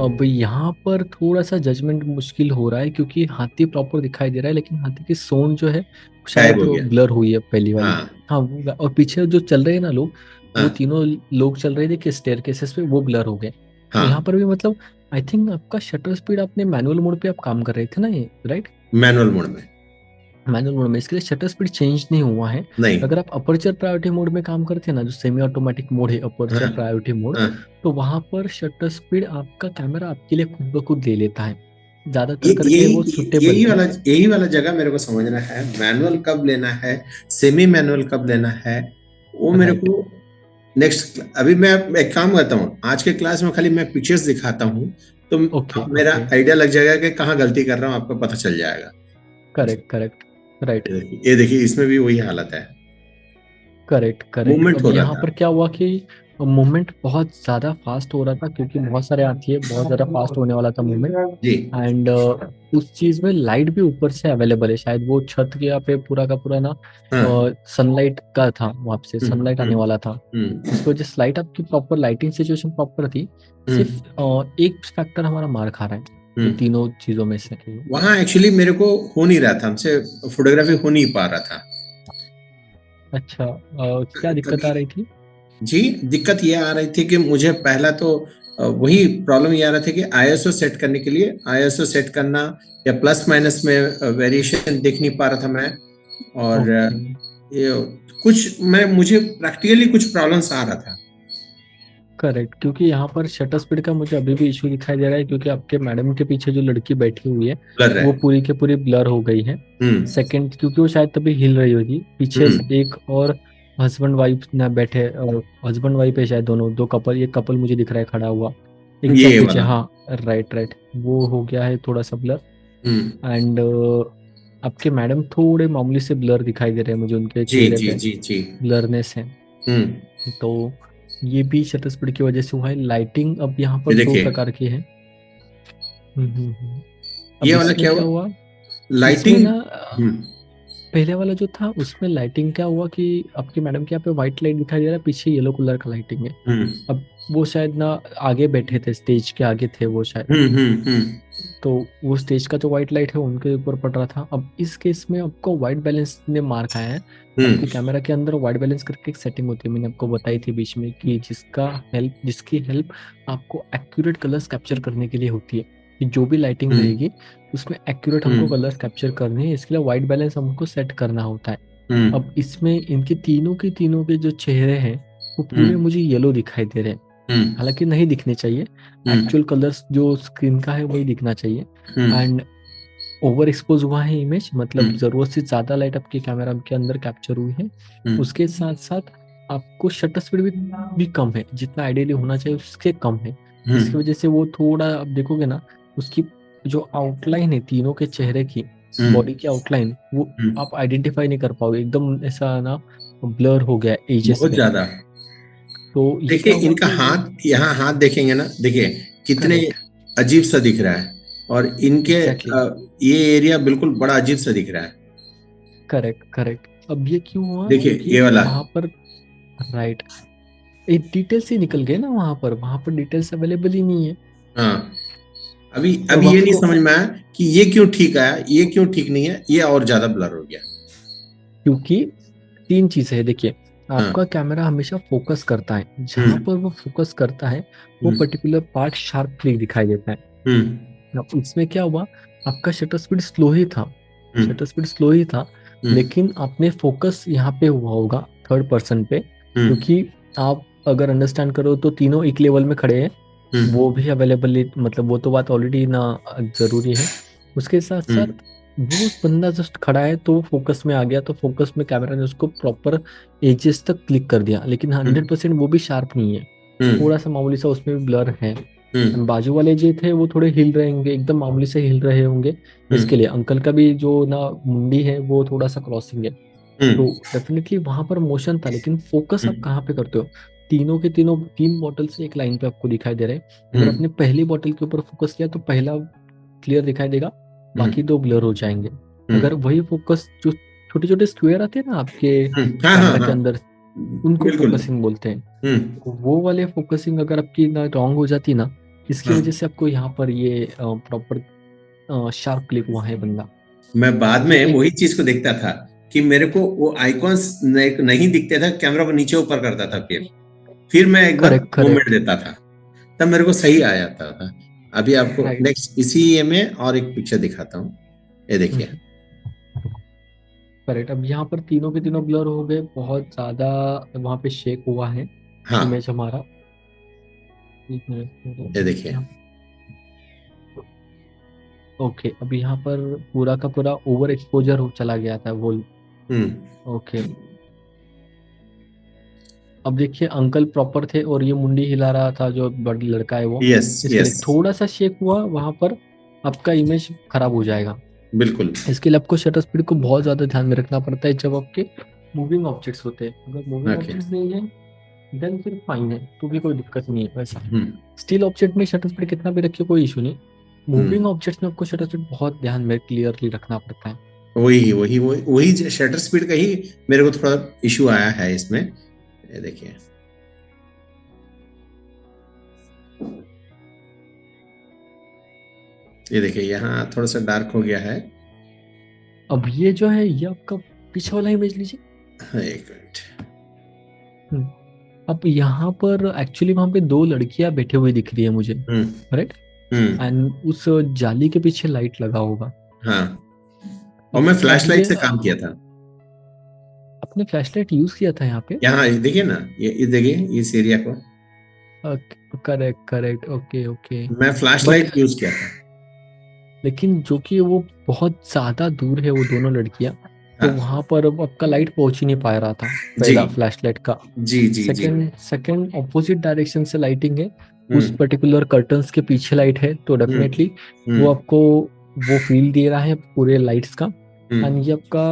अब यहाँ पर थोड़ा सा जजमेंट मुश्किल हो रहा है क्योंकि हाथी प्रॉपर दिखाई दे रहा है लेकिन हाथी की सोंड जो है गायब शायद हो गया। ब्लर हुई है पहली वाली। हाँ हाँ और पीछे जो चल रहे हैं ना लोग, वो हाँ तीनों लोग चल रहे थे कि स्टेयरकेसेस पे वो ब्लर हो गए। तो यहाँ हाँ। पर भी मतलब आई थिंक आपका शटर स्पीड आपने मैनुअल मोड पे आप काम कर रहे थे ना ये, राइट? मैनुअल मोड में। मैनुअल मोड में इसके लिए शटर स्पीड चेंज नहीं हुआ है। नहीं। अगर आप अपर्चर प्रायोरिटी मोड में काम करते हैं ना, जो सेमी ऑटोमेटिक मोड है हाँ अपर्चर प्रायोरिटी मोड, हाँ। तो वहां पर शटर स्पीड आपका कैमरा आपके लिए खुद ब खुद ले लेता है, ये ज्यादातर करके वो यही सुटेबल है। यही वाला जगह मेरे को समझना है, मैनुअल कब लेना है, सेमी मैनुअल कब लेना है, वो मेरे राइट। को नेक्स्ट। अभी मैं एक काम करता हूँ, आज के क्लास में खाली मैं पिक्चर्स दिखाता हूँ, तो ओके आप मेरा ओके। आइडिया लग जाएगा कि कहाँ गलती कर रहा हूँ, आपको पता चल जाएगा। Correct correct. राइट। ये देखिए इसमें भी वही हालत है, करेक्ट करेक्ट। मूवमेंट अब हो रहा यहाँ था। पर क्या हुआ कि मूवमेंट बहुत ज़्यादा फास्ट हो रहा था क्योंकि बहुत सारे हाथी है, बहुत ज़्यादा फास्ट होने वाला था मूवमेंट। जी। एंड उस चीज़ में लाइट भी ऊपर से अवेलेबल है, शायद वो छत के यहाँ पे पूरा का पूरा ना हाँ। सनलाइट का था, वहाँ से हम्म सनलाइट आने हम्म वाला था। हम्म इसकी वजह से लाइट आपकी प्रॉपर लाइटिंग सिचुएशन प्रॉपर थी। हम्म सिर्फ एक फैक्टर हमारा मार खा रहा है ये हम्म। तीनों चीज़ों में से। वहाँ एक्चुअली मेरे को हो नहीं रहा था, हमसे फोटोग्राफी हो नहीं पा रहा था। अच्छा क्या दिक्कत आ कभी रही थी? जी, दिक्कत ये आ रही थी कि मुझे पहला तो वही प्रॉब्लम ये आ रहा था कि आईएसओ सेट करने के लिए आईएसओ सेट करना या प्लस माइनस में वेरिएशन देख नहीं पा रहा था मैं। और ओके। ये कुछ मैं मुझे प्रैक्टिकली कुछ प्रॉब्लम्स आ रहा था। करेक्ट, क्योंकि यहाँ पर शटर स्पीड का मुझे अभी भी इशू दिखाई दे रहा है क्योंकि आपके मैडम के पीछे जो लड़की बैठी हुई है कर रहा वो है। पूरी के पूरी ब्लर हो गई है। हम्म सेकंड, क्योंकि वो शायद तभी हिल रही होगी पीछे हम्म। से एक और हस्बैंड वाइफ ना बैठे, हस्बैंड वाइफ है शायद दोनों, दो कपल, एक कपल मुझे दिख रहा है खड़ा हुआ ये एग्जैक्ट पीछे। वाला। हाँ राइट राइट, वो हो गया है थोड़ा सा ब्लर। हम्म। एंड आपके मैडम थोड़े मामूली से ब्लर दिखाई दे रहे हैं मुझे, उनके जी चेहरे जी पे जी जी। ब्लरनेस है। हम्म। तो ये भी शटर स्पीड की वजह से हुआ है। लाइटिंग अब यहाँ ये पर दो देखिए, प्रकार की है। ये अब वाला इसमें क्या क्या हुआ, हुआ, इसमें लाइटिंग। ना हम्म। पहले वाला जो था उसमें लाइटिंग क्या हुआ कि आपकी मैडम के यहाँ पे व्हाइट लाइट दिखाई दे रहा है, पीछे येलो कलर का लाइटिंग है। हम्म अब वो शायद ना आगे बैठे थे, स्टेज के आगे थे वो शायद, हम्म। तो वो स्टेज का जो व्हाइट लाइट है उनके ऊपर पड़ रहा था। अब इस केस में आपको व्हाइट बैलेंस ने मार खाया है। आपके हम्म कैमरा के अंदर व्हाइट बैलेंस करके एक सेटिंग होती है, मैंने आपको बताई थी बीच में, कि जिसकी हेल्प आपको एक्यूरेट कलर्स कैप्चर करने के लिए होती है, कि जो भी लाइटिंग हम्म रहेगी उसमें एक्यूरेट हमको हम्म कलर्स कैप्चर करने हैं, इसके लिए व्हाइट बैलेंस हमको सेट करना होता है। हम्म अब इसमें इनके तीनों के जो चेहरे हैं वो पूरे हम्म मुझे येलो दिखाई दे रहे हैं। हम्म हालांकि नहीं दिखने चाहिए, हम्म एक्चुअल कलर्स जो स्क्रीन का है वही दिखना चाहिए। हम्म एंड ओवर एक्सपोज हुआ है इमेज, मतलब हम्म जरूरत से ज्यादा लाइट आपके कैमरा के अंदर कैप्चर हुई है। हम्म उसके साथ साथ आपको शटर स्पीड भी कम है, जितना आइडियली होना चाहिए उसके कम है। जिसकी हम्म वजह से वो थोड़ा, आप देखोगे ना, उसकी जो आउटलाइन है तीनों के चेहरे की, हम्म बॉडी की आउटलाइन, वो हम्म। आप आइडेंटिफाई नहीं कर पाओगे, एकदम ऐसा ना ब्लर हो गया एजेस बहुत में। ज्यादा। तो ये देखिए क्या हुआ इनका कि हाथ, यहाँ हाथ देखेंगे ना, देखिए कितने करेक्ट। अजीब सा दिख रहा है। और इनके एग्जैक्टली। ये एरिया बिल्कुल बड़ा अजीब सा दिख रहा है। Correct correct. अब ये क्यों हुआ देखिए क्योंकि ये वाला। वहां पर, राइट, एक डिटेल्स ही निकल गए ना, वहां पर डिटेल्स अवेलेबल ही नहीं है। हाँ। अभी तो अब अभी ये नहीं आपको, समझ में आया कि ये क्यों ठीक आया, ये क्यों ठीक नहीं है, ये और ज्यादा ब्लर हो गया। क्योंकि तीन चीजें है देखिए, हाँ। आपका कैमरा हमेशा फोकस करता है, जहां हम्म पर वो फोकस करता है वो हम्म पर्टिकुलर पार्ट शार्पली दिखाई देता है। हम्म अब इसमें क्या हुआ, आपका शटर स्पीड स्लो ही था, हम्म शटर स्पीड स्लो ही था, हम्म लेकिन आपने फोकस यहाँ पे हुआ होगा थर्ड पर्सन पे, हम्म क्योंकि आप अगर अंडरस्टैंड करो तो तीनों एक लेवल में खड़े हैं, हम्म वो भी अवेलेबल, मतलब वो तो बात ऑलरेडी ना जरूरी है। उसके साथ साथ हम्म वो बंदा जस्ट खड़ा है तो वो फोकस में आ गया, तो फोकस में कैमरा ने उसको प्रॉपर एजेस तक क्लिक कर दिया, लेकिन हम्म 100% वो भी शार्प नहीं है, हम्म थोड़ा सा मामूली सा उसमें भी ब्लर है। हम्म बाजू वाले जो थे वो थोड़े हिल रहे होंगे, एकदम मामूली से हिल रहे होंगे। इसके हम्म लिए अंकल का भी जो ना मुंडी है वो थोड़ा सा क्रॉसिंग है। तो हम्म डेफिनेटली वहां पर मोशन था, लेकिन फोकस आप हम्म कहाँ पे करते हो? तीनों के तीनों तीन बॉटल से एक लाइन पे आपको दिखाई दे रहे हैं। अगर हम्म आपने पहली बॉटल के ऊपर फोकस किया तो पहला क्लियर दिखाई देगा, हम्म बाकी दो ब्लर हो जाएंगे। अगर हम्म वही फोकस, जो छोटे छोटे स्क्वायर आते हैं ना आपके हाँ हाँ कैमरा के हाँ। अंदर, उनको बिल्कुल। फोकसिंग बोलते हैं। हम्म तो वो वाले फोकसिंग अगर आपकी ना रॉन्ग हो जाती ना, इसकी हाँ, वजह से आपको यहाँ पर ये प्रॉपर शार्प क्लिक हुआ है बंदा। मैं बाद तो में एक वही चीज को देखता था कि मेरे को वो आइकॉन्स नहीं दिखते था, कैमरा को नीचे ऊपर करता था, फिर मैं एक बार करेक्ट मूवमेंट करेक्ट देता था, तब मेरे को सही आ जाता था। अभी आपको राइट। नेक्स्ट इसी ये में और एक पिक्चर दिखाता हूँ, ये देखिए। करेक्ट। अब यहाँ पर तीनों के तीनों ब्लर हो गए, बहुत ज्यादा वहाँ पे शेक हुआ है हाँ, इमेज हमारा। एक मिनट ये देखिए। यहाँ। ओके, अब यहाँ पर पूरा का पूरा ओवर एक्सपोजर हो चला गया था वो। हम्म। ओके, अब देखिए अंकल प्रॉपर थे और ये मुंडी हिला रहा था जो बड़ा लड़का है वो। यस इसके यस, लिए थोड़ा सा शेक हुआ वहां पर, आपका इमेज खराब हो जाएगा। बिल्कुल। इसके लिए आपको शटर स्पीड को बहुत ज्यादा ध्यान में रखना पड़ता है जब आपके मूविंग ऑब्जेक्ट्स होते हैं। अगर मूविंग ओके। ऑब्जेक्ट्स नहीं है देन फिर फाइन है, तो भी कोई दिक्कत नहीं है वैसा। हम्म स्टील ऑब्जेक्ट में शटर स्पीड कितना भी रखिए कोई इशू नहीं। मूविंग हम्म। ऑब्जेक्ट्स में आपको शटर स्पीड बहुत ध्यान में क्लियरली रखना पड़ता है। वही शटर स्पीड का ही मेरे को थोड़ा इशू आया है इसमें, ये देखिए। ये देखिए, यहाँ थोड़ा सा डार्क हो गया है। अब ये जो है ये आपका पीछे वाला इमेज लीजिए। हाँ, एक मिनट। हम्म, अब यहाँ पर एक्चुअली वहां पे दो लड़कियां बैठी हुई दिख रही है मुझे, हम्म राइट। हम्म। एंड उस जाली के पीछे लाइट लगा होगा। हाँ, और ठीक मैं है, फ्लैश अब लाइट ये से काम किया था। अपने फ्लैशलाइट यूज किया था यहाँ पे। यहाँ ये देखिए ना, ये देखिए इस एरिया को, करेक्ट करेक्ट, ओके ओके। मैं फ्लैश बट लाइट यूज किया था। लेकिन जो कि वो बहुत ज्यादा दूर है वो दोनों लड़कियां, तो हाँ वहां पर अब आपका लाइट पहुंच ही नहीं पा रहा था, जी पहला फ्लैशलाइट का। जी जी जी। सेकंड सेकंड ऑपोजिट डायरेक्शन से लाइटिंग है, उस हम्म पर्टिकुलर कर्टन्स के पीछे लाइट है, तो हम्म डेफिनेटली वो हम्म आपको वो फील दे रहा है पूरे लाइट्स का। हम्म एंड ये आपका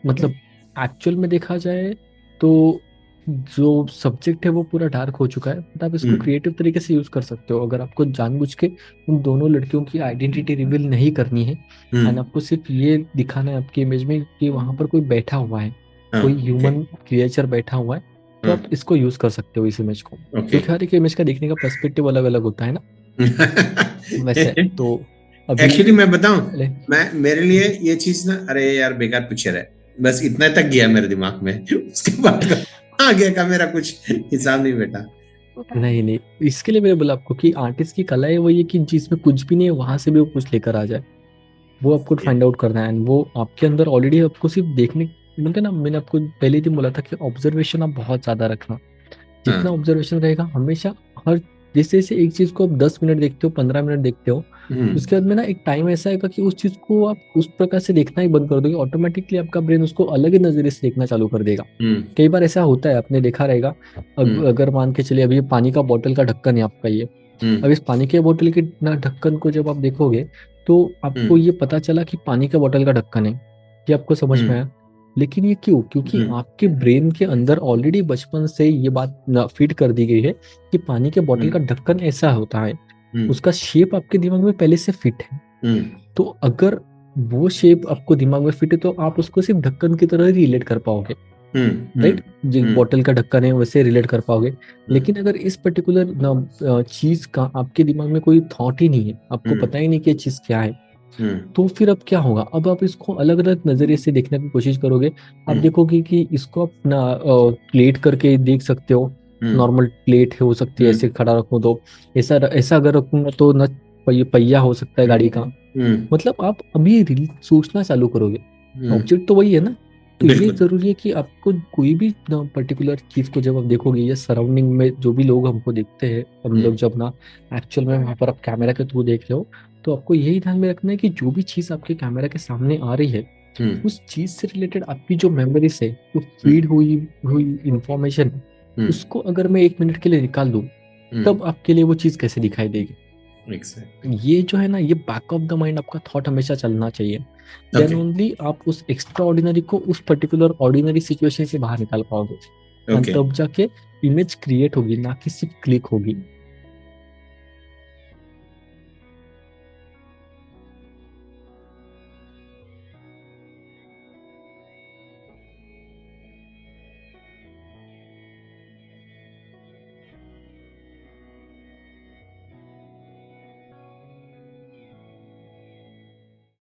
मतलब एक्चुअल में देखा जाए तो जो सब्जेक्ट है वो पूरा डार्क हो चुका है, बट आप इसको हम्म क्रिएटिव तरीके से यूज कर सकते हो अगर आपको जानबूझ के उन दोनों लड़कियों की आइडेंटिटी रिवील नहीं करनी है। एंड हम्म। आपको सिर्फ ये दिखाना है आपकी इमेज में कि वहां पर कोई बैठा हुआ है, हाँ, कोई ओके। ह्यूमन क्रिएचर बैठा हुआ है, तो हाँ, आप इसको यूज कर सकते हो इस इमेज को, ओके। क्योंकि हर एक इमेज का देखने का पर्सपेक्टिव अलग अलग होता है ना। वैसे तो अभी एक्चुअली मैं बताऊं, ले, मैं मेरे लिए ये चीज ना, अरे यार बेकार पिक्चर है, बस इतना तक गया मेरे दिमाग में। उसके बाद का आगे का मेरा कुछ हिसाब नहीं बेटा। नहीं नहीं, इसके लिए मैंने बोला आपको कि आर्टिस्ट की कला है वो ये कि जिसमें कुछ भी नहीं है वहां से भी वो कुछ लेकर आ जाए, वो आपको फाइंड आउट करना है। एंड वो आपके अंदर ऑलरेडी आपको सिर्फ देखने बोलते हैं ना, मैंने आपको पहले ही दिन बोला था कि ऑब्जर्वेशन आप बहुत ज्यादा रखना। जितना हाँ। ऑब्जर्वेशन रहेगा हमेशा, हर जैसे जैसे एक चीज को आप 10 मिनट देखते हो, 15 मिनट देखते हो, हम्म उसके बाद में ना एक टाइम ऐसा आएगा कि उस चीज को आप उस प्रकार से देखना ही बंद कर दोगे, ऑटोमेटिकली आपका ब्रेन उसको अलग ही नजरिए से देखना चालू कर देगा। हम्म कई बार ऐसा होता है, आपने देखा रहेगा। हम्म अगर मान के चलिए अभी ये पानी का बोतल का ढक्कन है आपका ये, हम्म अब इस पानी के बोतल के ढक्कन को जब आप देखोगे तो आपको हम्म ये पता चला कि पानी का बोतल का ढक्कन है, ये आपको समझ में हम्म आया। लेकिन ये क्यों? क्योंकि हम्म आपके ब्रेन के अंदर ऑलरेडी बचपन से ये बात फीड कर दी गई है कि पानी के बोतल का हम्म ढक्कन ऐसा होता है, हम्म उसका शेप आपके दिमाग में पहले से फिट है। हम्म तो अगर वो शेप आपको दिमाग में फिट है तो आप उसको सिर्फ ढक्कन की तरह रिलेट कर पाओगे, हम्म राइट। जो हम्म बॉटल का ढक्कन है वैसे रिलेट कर पाओगे। हम्म लेकिन अगर इस पर्टिकुलर चीज का आपके दिमाग में कोई थॉट ही नहीं है, आपको हम्म पता ही नहीं कि ये चीज क्या है, हम्म तो फिर अब क्या होगा? अब आप इसको अलग अलग नजरिए से देखने की कोशिश करोगे। आप हम्म देखोगे कि इसको आप ना प्लेट करके देख सकते हो, हम्म नॉर्मल प्लेट हो सकती है, हम्म ऐसे खड़ा रखूं तो ऐसा ऐसा अगर रखूंगा तो न पहिया हो सकता है गाड़ी का। हम्म मतलब आप अभी सोचना चालू करोगे, ऑब्जेक्ट तो वही है ना। तो ये बिल्कुल। जरूरी है कि आपको कोई भी पर्टिकुलर चीज को जब आप देखोगे या सराउंडिंग में जो भी लोग हमको देखते हैं, हम लोग हम्म जब ना एक्चुअल में वहां पर आप कैमरा के थ्रू देख रहे हो, तो आपको यही ध्यान में रखना है कि जो भी चीज आपके कैमरा के सामने आ रही है, हम्म उस चीज से रिलेटेड आपकी जो मेमोरीज है, जो हम्म फीड हुई हुई इंफॉर्मेशन, हम्म उसको अगर मैं 1 मिनट के लिए निकाल दूं, हम्म तब आपके लिए वो चीज कैसे दिखाई देगी। एग्जैक्टली। ये जो है ना, ये बैक ऑफ द माइंड आपका थॉट हमेशा चलना चाहिए। देन ओके ओनली आप उस एक्स्ट्रा ऑर्डिनरी को उस पर्टिकुलर ऑर्डिनरी सिचुएशन से बाहर निकाल पाओगे। And okay. तब जाके इमेज क्रिएट होगी, ना कि सिर्फ क्लिक होगी।